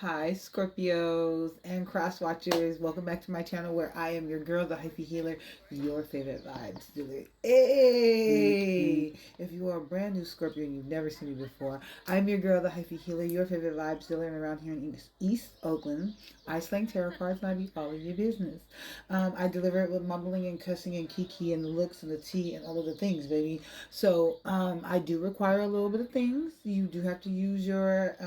Hi, Scorpios and cross watchers. Welcome back to my channel where I am your girl, the Hyphy healer, your favorite vibes dealer. Hey! If you are a brand new Scorpio and you've never seen me before, I'm your girl, the Hyphy healer, your favorite vibes dealer, and around here in East Oakland, I slang tarot cards and I be following your business. I deliver it with mumbling and cussing and kiki and the looks and the tea and all of the things, baby. So I do require a little bit of things. You do have to use your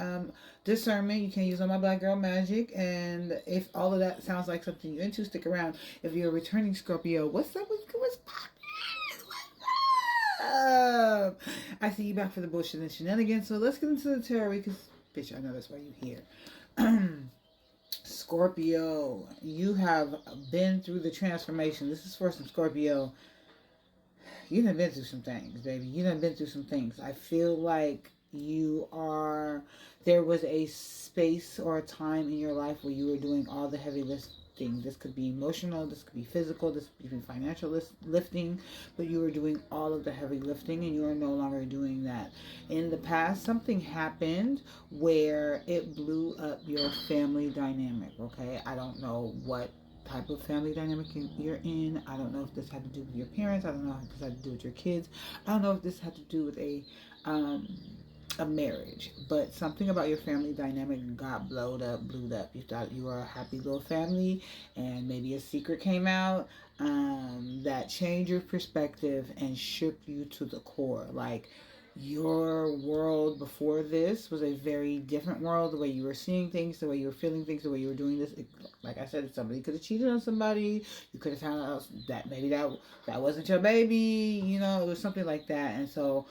discernment. You can't use all my black girl magic. And if all of that sounds like something you're into, stick around. If you're a returning Scorpio, what's up? What's poppin'? I see you back for the bullshit and shenanigans. So let's get into the tarot because, bitch, I know that's why you're here. Scorpio, you have been through the transformation. This is for some Scorpio. You done been through some things, baby. You done been through some things. I feel like there was a space or a time in your life where you were doing all the heavy lifting. This could be emotional, this could be physical, this could be financial lifting, but you were doing all of the heavy lifting and you are no longer doing that. In the past, something happened where it blew up your family dynamic, okay? I don't know what type of family dynamic you're in. I don't know if this had to do with your parents. I don't know if this had to do with your kids. I don't know if this had to do with a marriage, but something about your family dynamic got blew up. You thought you were a happy little family, and maybe a secret came out that changed your perspective and shook you to the core. Like, your world before this was a very different world. The way you were seeing things, the way you were feeling things, the way you were doing this. Like I said, somebody could have cheated on somebody. You could have found out that maybe that wasn't your baby. You know, it was something like that. And so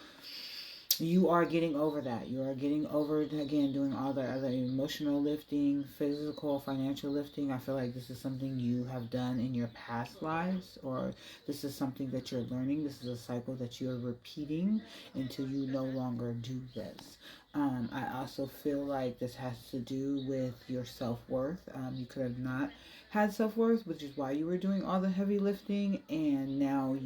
you are getting over that. You are getting over, again, doing all the other emotional lifting, physical, financial lifting. I feel like this is something you have done in your past lives, or this is something that you're learning. This is a cycle that you're repeating until you no longer do this. I also feel like this has to do with your self-worth. You could have not had self-worth, which is why you were doing all the heavy lifting, and now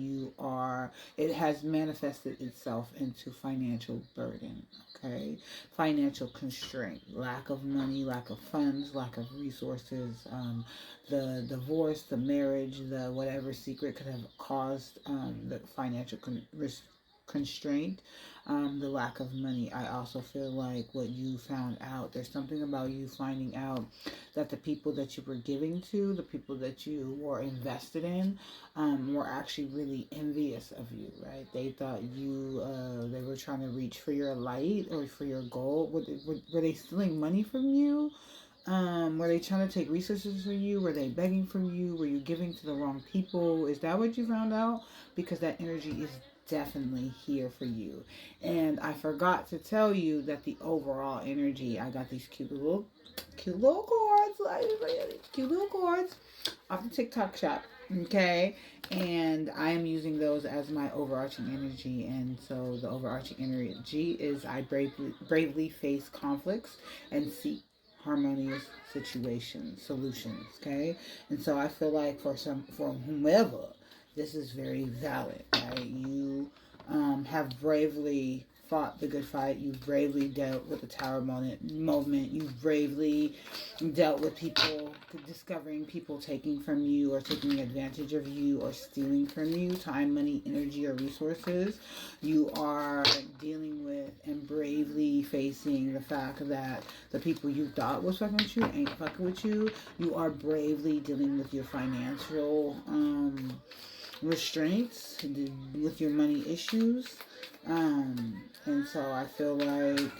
it has manifested itself into financial burden, okay? Financial constraint, lack of money, lack of funds, lack of resources. The divorce, the marriage, the whatever secret could have caused the financial constraint, the lack of money. I also feel like what you found out, there's something about you finding out that the people that you were giving to, the people that you were invested in, were actually really envious of you, right? They thought they were trying to reach for your light or for your goal. Were they stealing money from you? Were they trying to take resources from you? Were they begging from you? Were you giving to the wrong people? Is that what you found out? Because that energy is definitely here for you. And I forgot to tell you that the overall energy, I got these cute little cards, cute little cards off the TikTok shop. Okay, and I am using those as my overarching energy, and so the overarching energy is I bravely face conflicts and seek harmonious solutions. Okay, and so I feel like for whomever, this is very valid, right? You have bravely fought the good fight. You've bravely dealt with the tower movement. You've bravely dealt with people, discovering people taking from you or taking advantage of you or stealing from you time, money, energy, or resources. You are dealing with and bravely facing the fact that the people you thought was fucking with you ain't fucking with you. You are bravely dealing with your financial restraints, with your money issues. And so I feel like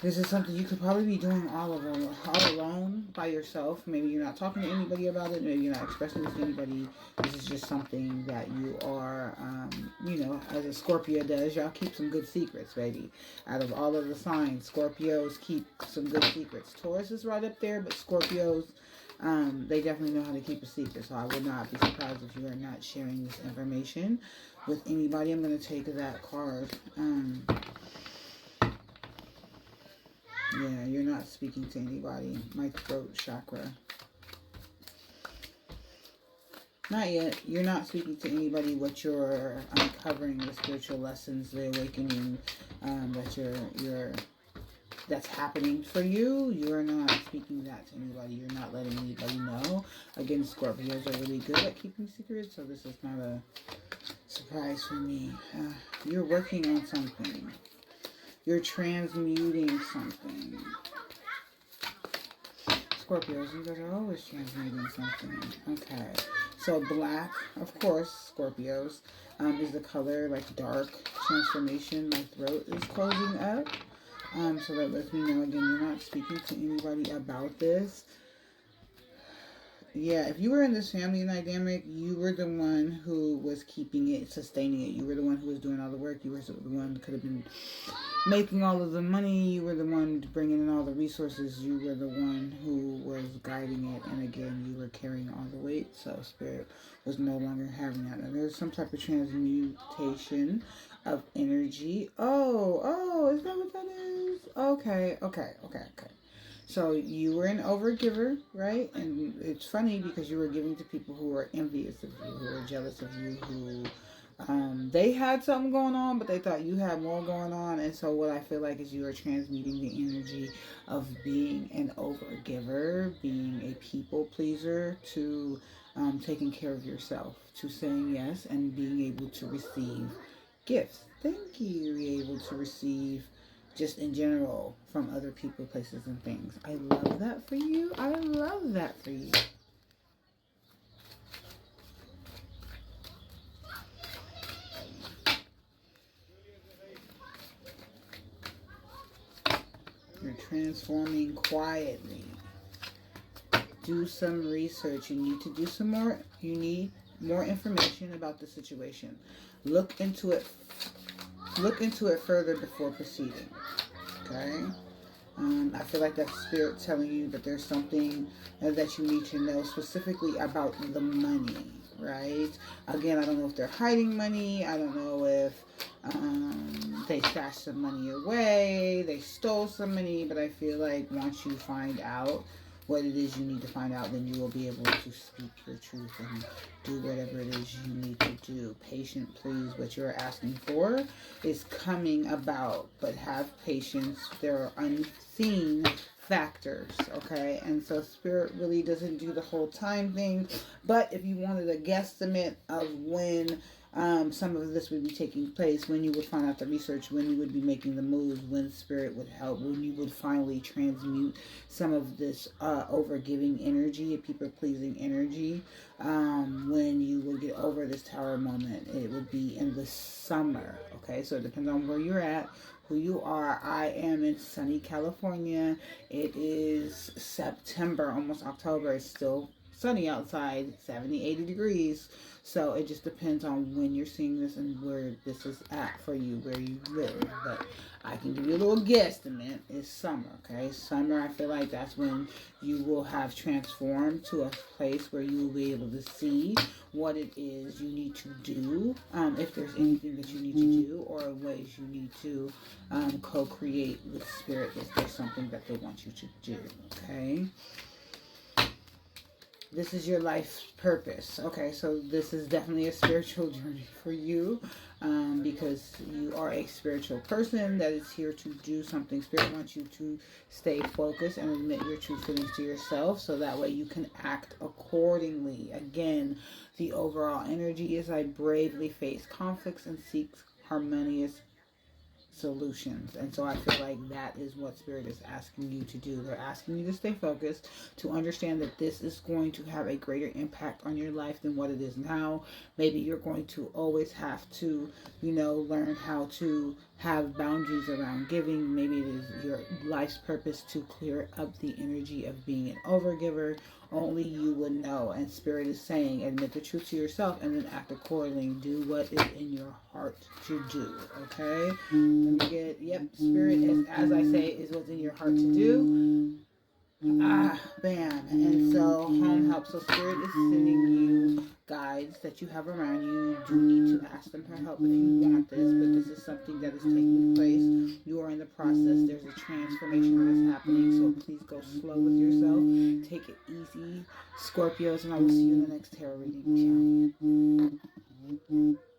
this is something you could probably be doing all alone by yourself. Maybe you're not talking to anybody about it. Maybe you're not expressing this to anybody. This is just something that you are, as a Scorpio does. Y'all keep some good secrets, baby. Out of all of the signs, Scorpios keep some good secrets. Taurus is right up there, but Scorpios, they definitely know how to keep a secret. So I would not be surprised if you are not sharing this information with anybody. I'm going to take that card. Yeah, you're not speaking to anybody. My throat chakra. Not yet. You're not speaking to anybody. What you're uncovering, the spiritual lessons, the awakening that you're that's happening for you. You're not speaking that to anybody. You're not letting anybody know. Again, Scorpios are really good at keeping secrets, so this is not a surprise for me. You're working on something. You're transmuting something. Scorpios, you guys are always transmuting something. Okay. So black, of course, Scorpios, is the color, like dark transformation. My throat is closing up. So that lets me know, again, you're not speaking to anybody about this. Yeah, if you were in this family dynamic, you were the one who was keeping it, sustaining it. You were the one who was doing all the work. You were the one who could have been making all of the money. You were the one bringing in all the resources. You were the one who was guiding it. And again, you were carrying all the weight. So Spirit was no longer having that. And there's some type of transmutation of energy. Oh, is that what that is? Okay. So you were an overgiver, right? And it's funny because you were giving to people who were envious of you, who were jealous of you, who they had something going on, but they thought you had more going on. And so what I feel like is you are transmuting the energy of being an overgiver, being a people pleaser, to taking care of yourself, to saying yes and being able to receive gifts. Thank you. Be able to receive just in general from other people, places, and things. I love that for you. I love that for you. You're transforming quietly. Do some research. You need to do some more. You need more information about the situation. Look into it further before proceeding. Okay? I feel like that's Spirit telling you that there's something that you need to know specifically about the money, right? Again, I don't know if they're hiding money. I don't know if they stashed some money away. They stole some money. But I feel like once you find out what it is you need to find out, then you will be able to speak your truth and do whatever it is you need to do. Patient, please. What you're asking for is coming about, but have patience. There are unseen factors, okay? And so Spirit really doesn't do the whole time thing, but if you wanted a guesstimate of when some of this would be taking place, when you would find out the research, when you would be making the moves, when Spirit would help, when you would finally transmute some of this over-giving energy, people-pleasing energy, when you would get over this tower moment, it would be in the summer, okay? So it depends on where you're at, who you are. I am in sunny California. It is September, almost October. It's still sunny outside, 70, 80 degrees. So it just depends on when you're seeing this and where this is at for you, where you live. But I can give you a little guesstimate. It's summer, okay? Summer, I feel like that's when you will have transformed to a place where you will be able to see what it is you need to do, if there's anything that you need to do, or ways you need to co-create with Spirit if there's something that they want you to do, okay? This is your life's purpose. Okay, so this is definitely a spiritual journey for you, because you are a spiritual person that is here to do something. Spirit wants you to stay focused and admit your true feelings to yourself, so that way you can act accordingly. Again, the overall energy is I bravely face conflicts and seek harmonious solutions. And so I feel like that is what Spirit is asking you to do. They're asking you to stay focused, to understand that this is going to have a greater impact on your life than what it is now. Maybe you're going to always have to, learn how to have boundaries around giving. Maybe it is your life's purpose to clear up the energy of being an overgiver. Only you would know. And Spirit is saying, admit the truth to yourself and then act accordingly. Do what is in your heart to do. Okay? Let me get, Spirit is, as I say, is what's in your heart to do. Bam. And so home help. So Spirit is sending you guides that you have around you. You do need to ask them for help if you want this, but this is something that is taking place. You are in the process. There's a transformation that is happening, so please go slow with yourself. Take it easy, Scorpios, and I will see you in the next tarot reading. Ciao.